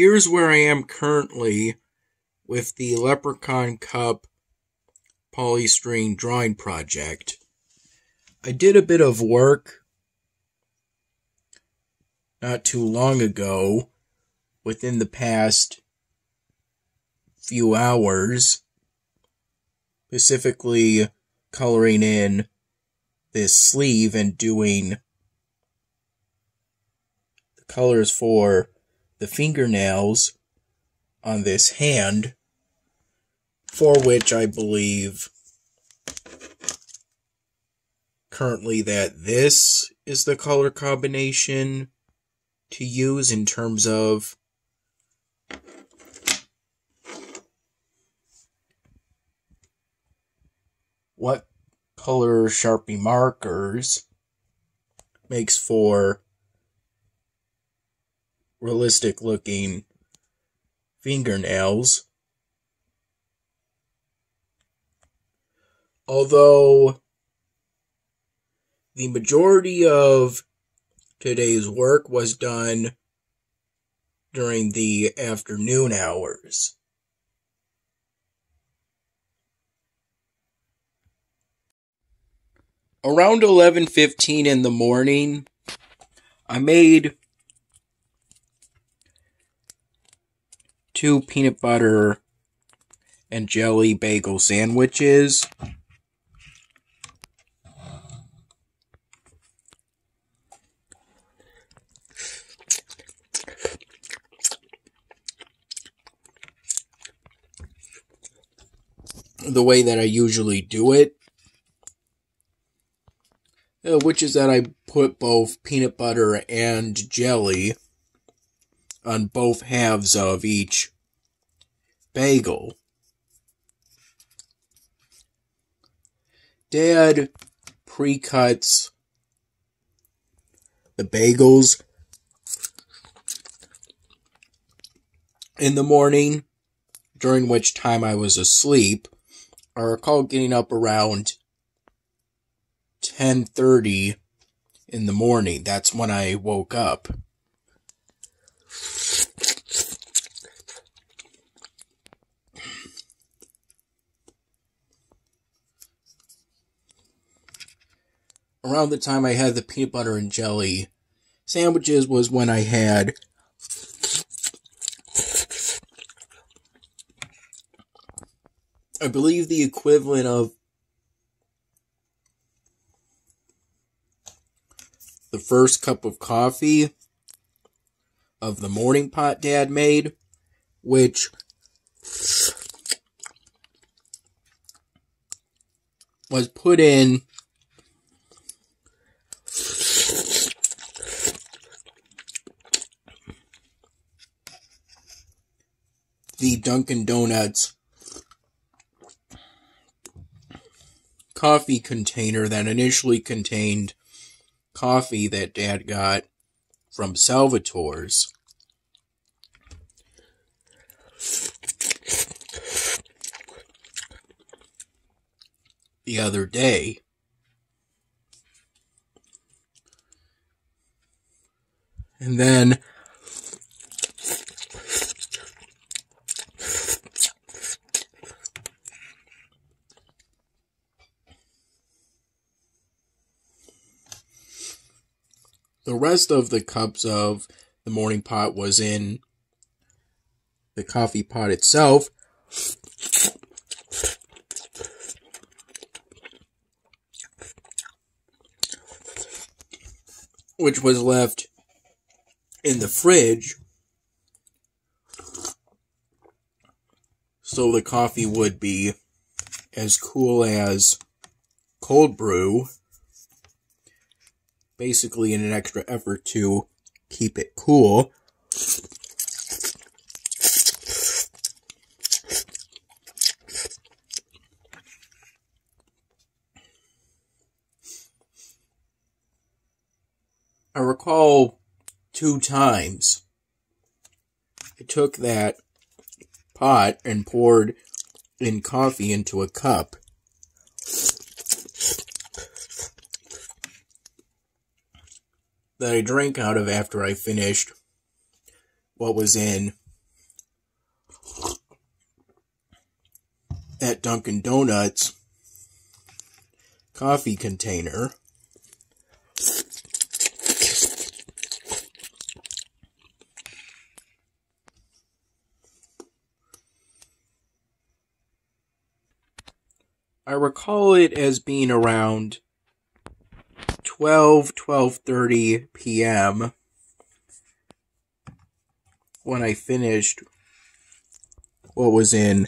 here's where I am currently with the Leprechaun Cup polystyrene drawing project. I did a bit of work not too long ago, within the past few hours, specifically coloring in this sleeve and doing the colors for the fingernails on this hand, for which I believe currently that this is the color combination to use in terms of what color Sharpie markers makes for realistic looking fingernails. Although the majority of today's work was done during the afternoon hours. Around 11:15 in the morning, I made 2 peanut butter and jelly bagel sandwiches. The way that I usually do it, which is that I put both peanut butter and jelly on both halves of each bagel. Dad pre-cuts the bagels in the morning, during which time I was asleep. I recall getting up around 10:30 in the morning. That's when I woke up. Around the time I had the peanut butter and jelly sandwiches was when I had I believe the equivalent of the first cup of coffee of the morning pot Dad made, which was put in the Dunkin' Donuts coffee container that initially contained coffee that Dad got from Salvatore's. The other day. And then the rest of the cups of the morning pot was in the coffee pot itself, which was left in the fridge so the coffee would be as cool as cold brew, basically in an extra effort to keep it cool. I recall 2 times I took that pot and poured in coffee into a cup. That I drank out of after I finished what was in that Dunkin' Donuts coffee container. I recall it as being around 12:30 p.m. when I finished what was in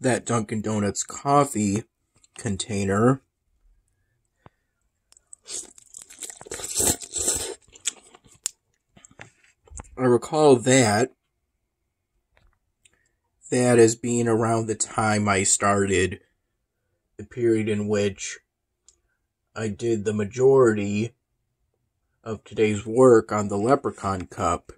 that Dunkin' Donuts coffee container. I recall that as being around the time I started the period in which I did the majority of today's work on the Leprechaun cup.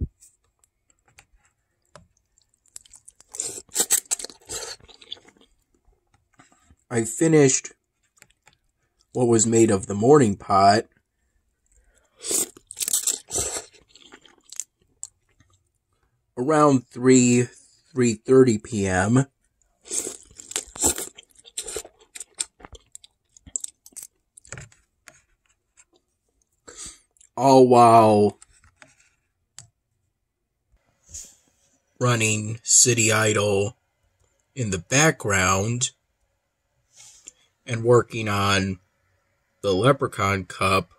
I finished what was made of the morning pot around 3:30 p.m. all while running City Idol in the background and working on the Leprechaun Cup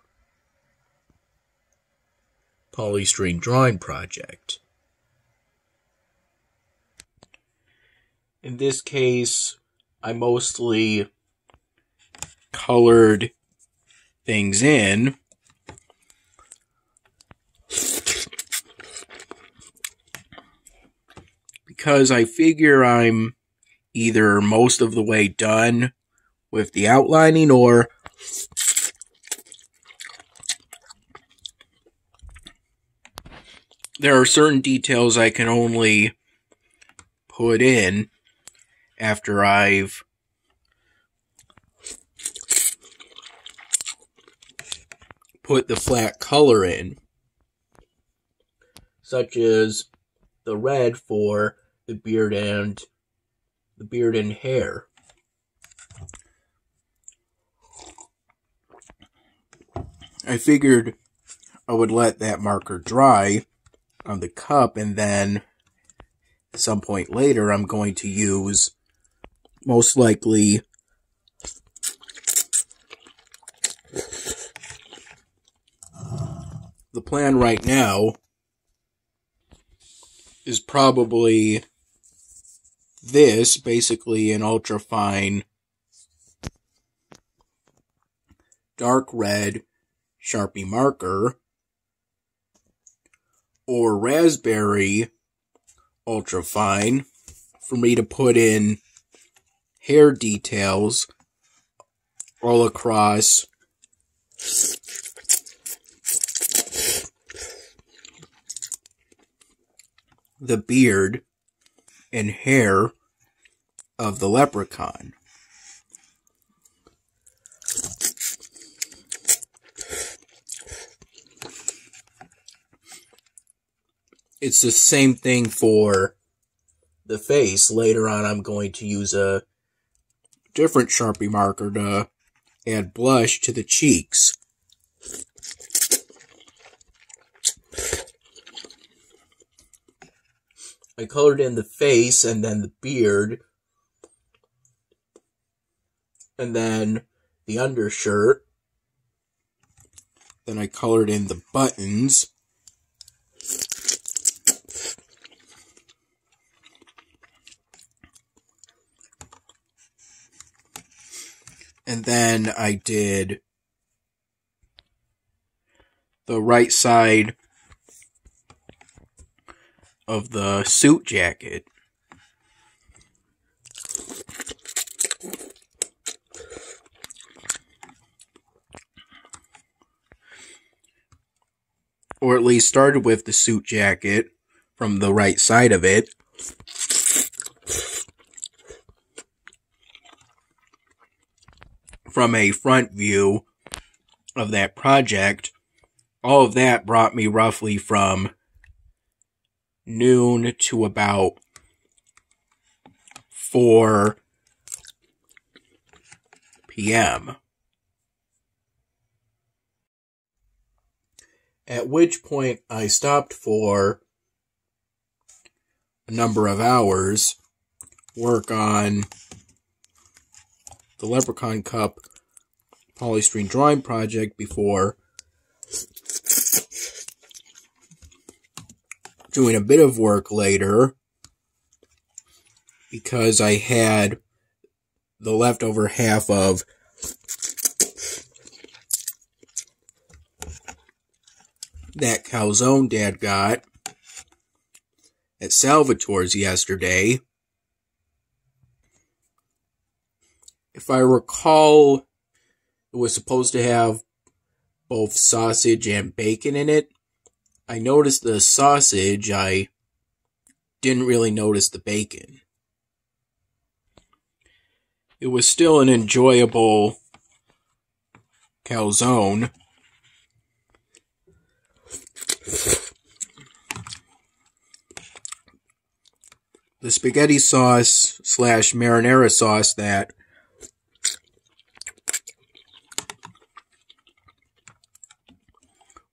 polystyrene drawing project. In this case, I mostly colored things in because I figure I'm either most of the way done with the outlining, or there are certain details I can only put in after I've put the flat color in, such as the red for the beard and hair. I figured I would let that marker dry on the cup, and then at some point later I'm going to use, most likely, the plan right now is probably this, basically an ultra fine dark red Sharpie marker, or raspberry ultra fine for me to put in hair details all across the beard and hair of the leprechaun. It's the same thing for the face. Later on, I'm going to use a different Sharpie marker to add blush to the cheeks. I colored in the face and then the beard, and then the undershirt. Then I colored in the buttons. And then I did the right side of the suit jacket. Or at least started with the suit jacket from the right side of it. From a front view of that project, all of that brought me roughly from noon to about 4 p.m. At which point I stopped for a number of hours, work on the Leprechaun Cup polystyrene drawing project before doing a bit of work later because I had the leftover half of that calzone Dad got at Salvatore's yesterday. If I recall, it was supposed to have both sausage and bacon in it. I noticed the sausage, I didn't really notice the bacon. It was still an enjoyable calzone. The spaghetti sauce / marinara sauce that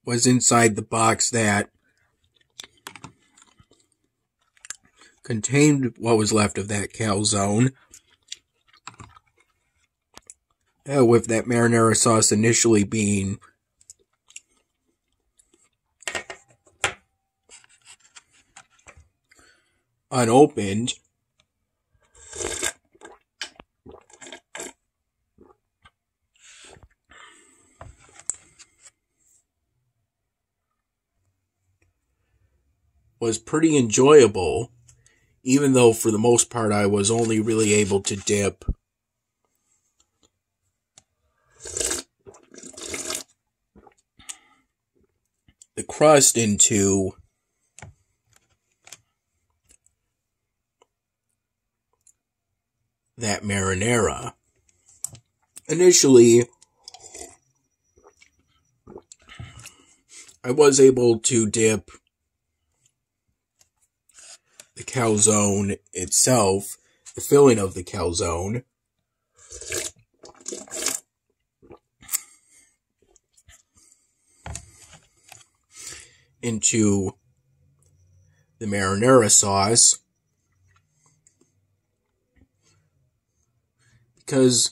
was inside the box that contained what was left of that calzone. With that marinara sauce initially being unopened, was pretty enjoyable, even though for the most part I was only really able to dip the crust into that marinara. Initially, I was able to dip the calzone itself, the filling of the calzone, into the marinara sauce, because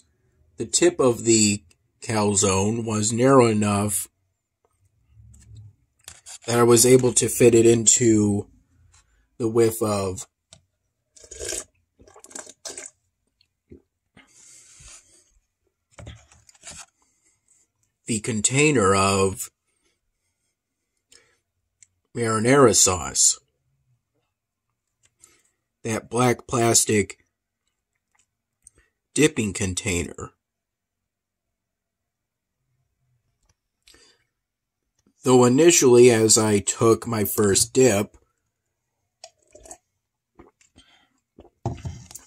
the tip of the calzone was narrow enough that I was able to fit it into the width of the container of marinara sauce. That black plastic dipping container. Though initially, as I took my first dip,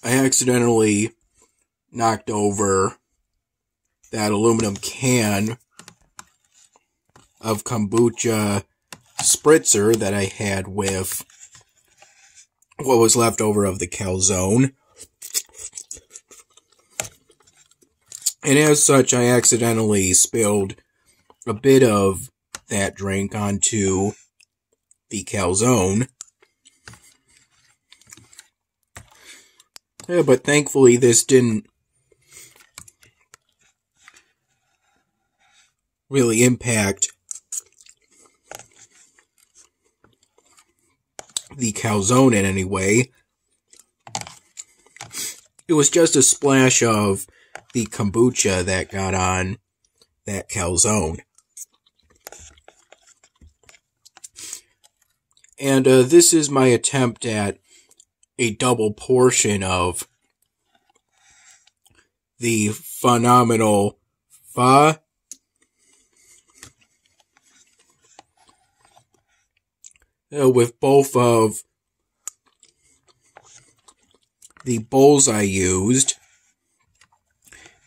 I accidentally knocked over that aluminum can of kombucha spritzer that I had with what was left over of the calzone. And as such, I accidentally spilled a bit of that drink onto the calzone. Yeah, but thankfully this didn't really impact the calzone in any way. It was just a splash of the kombucha that got on that calzone. And this is my attempt at a double portion of the phenomenal pho. With both of the bowls I used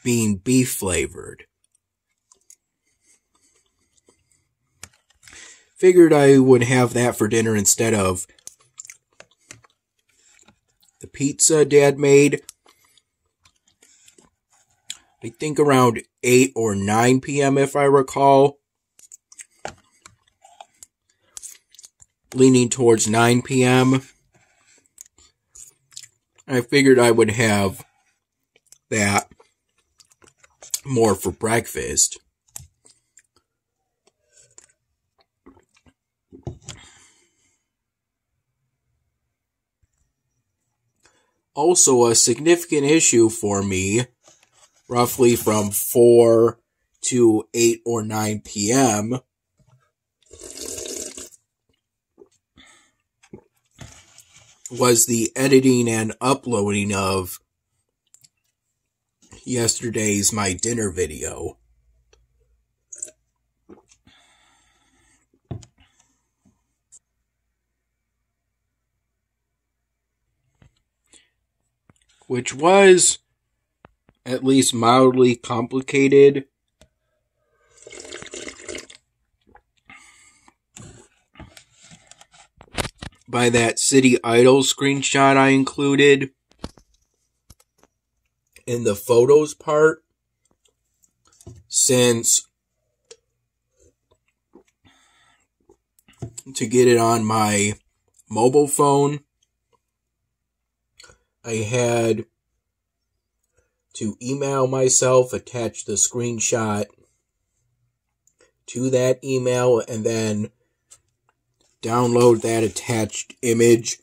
being beef flavored. Figured I would have that for dinner instead of the pizza Dad made, I think around 8 or 9 p.m. if I recall. Leaning towards 9 p.m. I figured I would have that more for breakfast. Also, a significant issue for me, roughly from 4 to 8 or 9 p.m., was the editing and uploading of yesterday's My Dinner video. Which was at least mildly complicated. By that City Idol screenshot I included in the photos part, since to get it on my mobile phone, I had to email myself, attach the screenshot to that email, and then download that attached image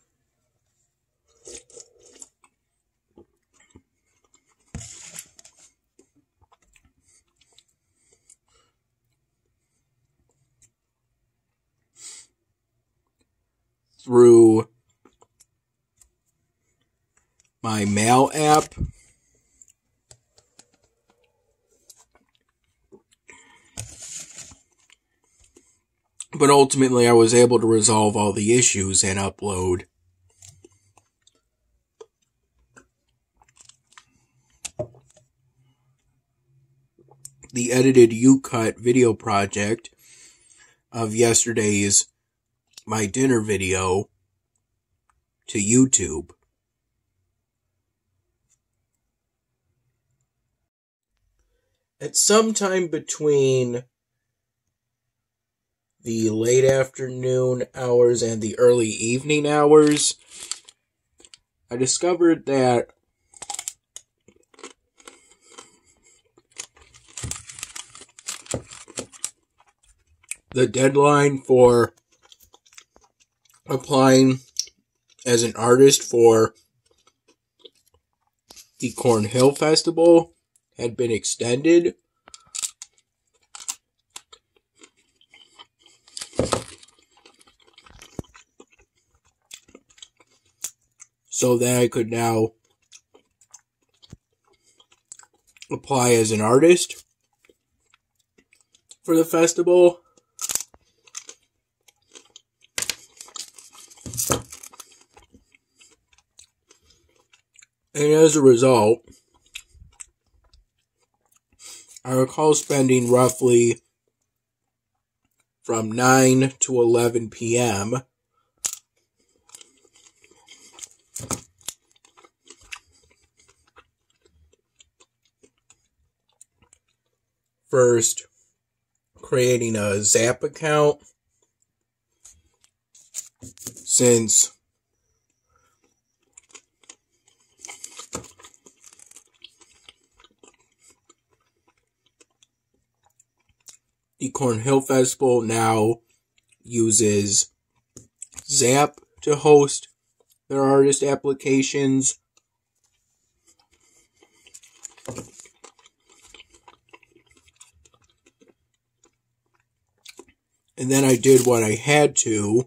through my mail app. But ultimately, I was able to resolve all the issues and upload the edited U-Cut video project of yesterday's My Dinner video to YouTube. At some time between the late afternoon hours and the early evening hours, I discovered that the deadline for applying as an artist for the Cornhill Festival had been extended. So that I could now apply as an artist for the festival. And as a result, I recall spending roughly from 9 to 11 p.m. first creating a Zap account, since the Cornhill Festival now uses Zap to host their artist applications. And then I did what I had to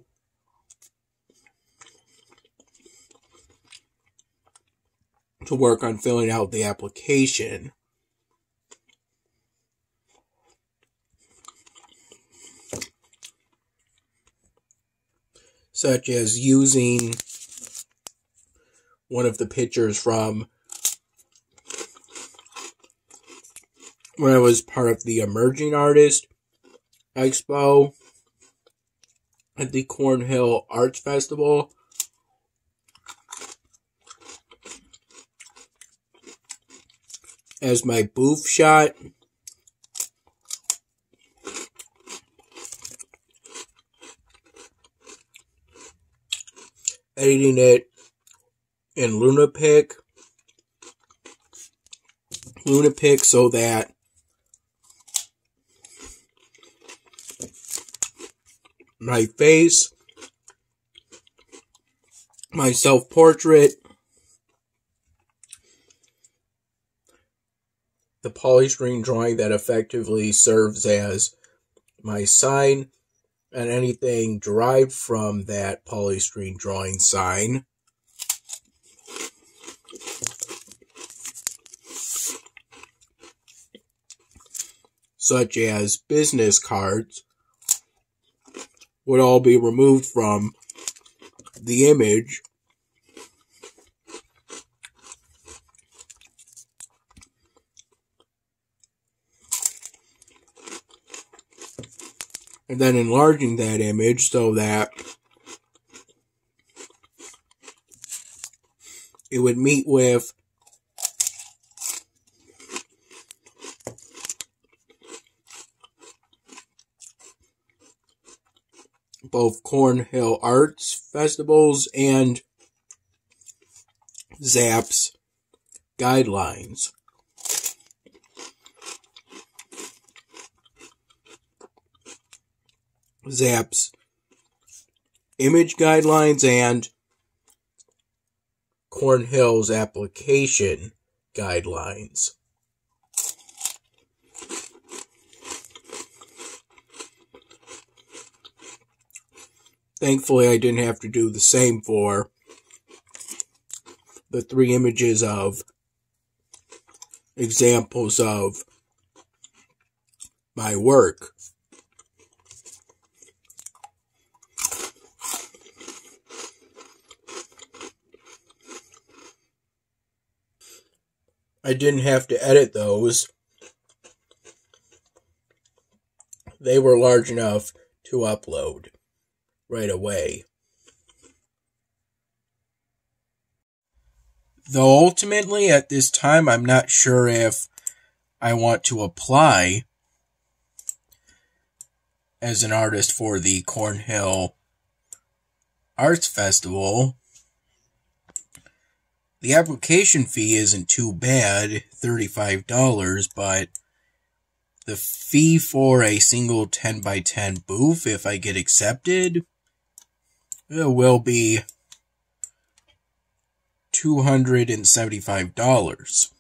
work on filling out the application. Such as using one of the pictures from when I was part of the Emerging Artist Expo at the Cornhill Arts Festival, as my booth shot. Editing it in Lunapic so that my face, my self-portrait, the polystyrene drawing that effectively serves as my sign, and anything derived from that polystyrene drawing sign, such as business cards, would all be removed from the image. And then enlarging that image so that it would meet with both Cornhill Arts Festivals and ZAP's guidelines. ZAP's image guidelines and Cornhill's application guidelines. Thankfully, I didn't have to do the same for the 3 images of examples of my work. I didn't have to edit those. They were large enough to upload right away. Though ultimately at this time I'm not sure if I want to apply as an artist for the Cornhill Arts Festival. The application fee isn't too bad, $35, but the fee for a single 10x10 booth, if I get accepted, it will be $275,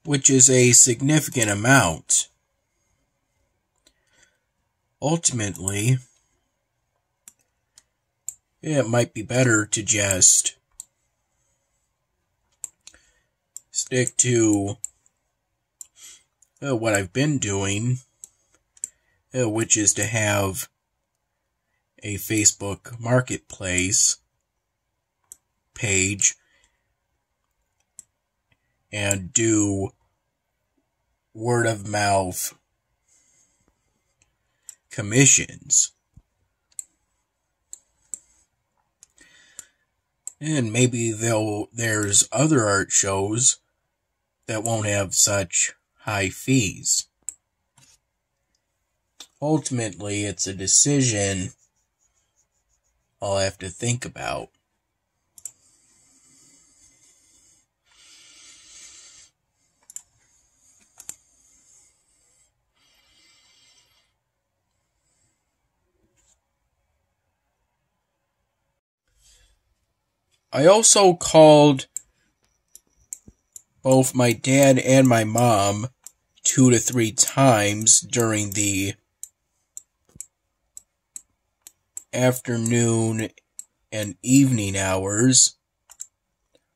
which is a significant amount. Ultimately, it might be better to just stick to what I've been doing, which is to have a Facebook Marketplace page and do word of mouth commissions. And maybe there's other art shows that won't have such high fees. Ultimately, it's a decision I'll have to think about. I also called both my dad and my mom 2 to 3 times during the afternoon and evening hours,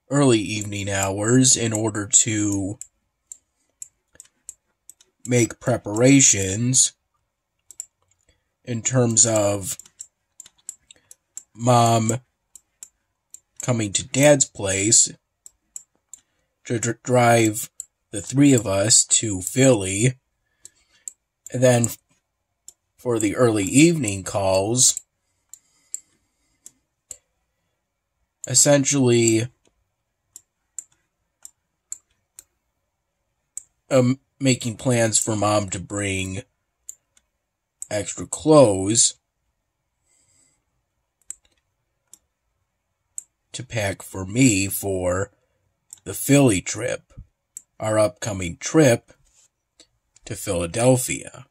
early evening hours, in order to make preparations in terms of Mom coming to Dad's place to drive the 3 of us to Philly, and then for the early evening calls, essentially making plans for Mom to bring extra clothes to pack for me for the Philly trip, our upcoming trip to Philadelphia.